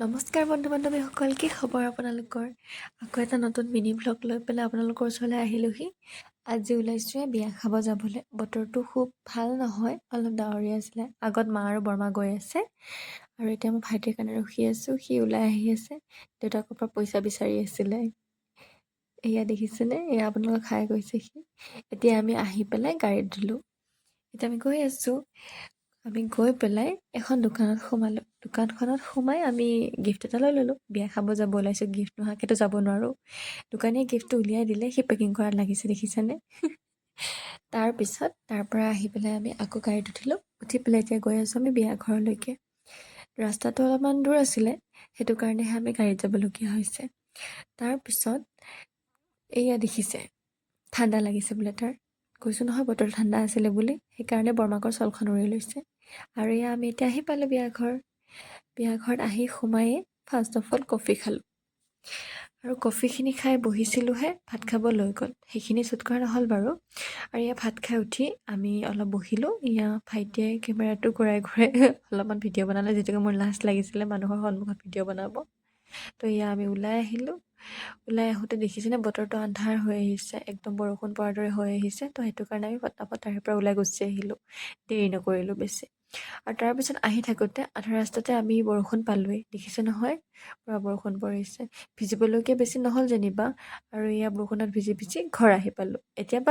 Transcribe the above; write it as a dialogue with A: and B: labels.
A: নমস্কাৰ বন্ধু বান্ধৱীসকল, কি খবৰ আপোনালোকৰ? আকৌ এটা নতুন মিনি ভ্লগ লৈ পেলাই আপোনালোকৰ ওচৰলৈ আহিলোহি। আজি ওলাইছোঁৱে বিয়া খাব যাবলৈ। বতৰটো খুব ভাল নহয়, অলপ ডাৱৰীয়া আছিলে। আগত মা আৰু বৰমা গৈ আছে আৰু এতিয়া মই ভাইটিৰ কাৰণে ৰখি আছোঁ। সি ওলাই আহি আছে, দেউতাকৰ পৰা পইচা বিচাৰি আছিলে। এয়া দেখিছেনে, এয়া আপোনালোকক খাই গৈছে সি। এতিয়া আমি আহি পেলাই গাড়ীত দিলোঁ। এতিয়া আমি গৈ আছোঁ। আমি গৈ পেলাই এখন দোকানত সোমালোঁ। দোকানখনত সোমাই আমি গিফ্ট এটা লৈ ল'লোঁ। বিয়া খাব যাব ওলাইছোঁ, গিফ্ট নোহোৱাকৈতো যাব নোৱাৰোঁ। দোকানীয়ে গিফ্টটো উলিয়াই দিলে, সি পেকিং কৰাত লাগিছে, দেখিছেনে? তাৰপিছত তাৰ পৰা আহি পেলাই আমি আকৌ গাড়ীত উঠিলোঁ। উঠি পেলাই এতিয়া গৈ আছোঁ আমি বিয়া ঘৰলৈকে। ৰাস্তাটো অলপমান দূৰ আছিলে, সেইটো কাৰণেহে আমি গাড়ীত যাবলগীয়া হৈছে। তাৰপিছত এয়া দেখিছে, ঠাণ্ডা লাগিছে বোলে তাৰ। কৈছোঁ নহয় বতৰ ঠাণ্ডা আছিলে বুলি, সেইকাৰণে বৰমাকৰ চলখন উৰি লৈছে। আৰু এয়া আমি এতিয়া আহি পালোঁ বিয়াঘৰত আহি সোমায়ে ফাৰ্ষ্ট অফ অল কফি খালোঁ। আৰু কফিখিনি খাই বহিছিলোঁহে, ভাত খাব লৈ গ'ল। সেইখিনি শ্বুট কৰা নহ'ল বাৰু। আৰু এয়া ভাত খাই উঠি আমি অলপ বহিলোঁ। এয়া ভাইটিয়ে কেমেৰাটো ঘূৰাই অলপমান ভিডিঅ' বনালে, যিহেতুকে মোৰ লাজ লাগিছিলে মানুহৰ সন্মুখত ভিডিঅ' বনাব। তো এয়া আমি ওলাই আহিলোঁ। ওলাই আহোঁতে দেখিছেনে বতৰটো আন্ধাৰ হৈ আহিছে, একদম বৰষুণ পৰাৰ দৰে হৈ আহিছে। তো সেইটো কাৰণে আমি পটাপট তাৰে পৰা ওলাই গুচি আহিলোঁ, দেৰি নকৰিলোঁ বেছি। আৰু তাৰপিছত আহি থাকোঁতে আধা ৰাস্তাতে আমি বৰষুণ পালোঁৱেই, দেখিছে নহয় পূৰা বৰষুণ পৰিছে। ভিজিবলৈকে বেছি নহ'ল যেনিবা, আৰু এয়া বৰষুণত ভিজি ভিজি ঘৰ আহি পালোঁ। এতিয়া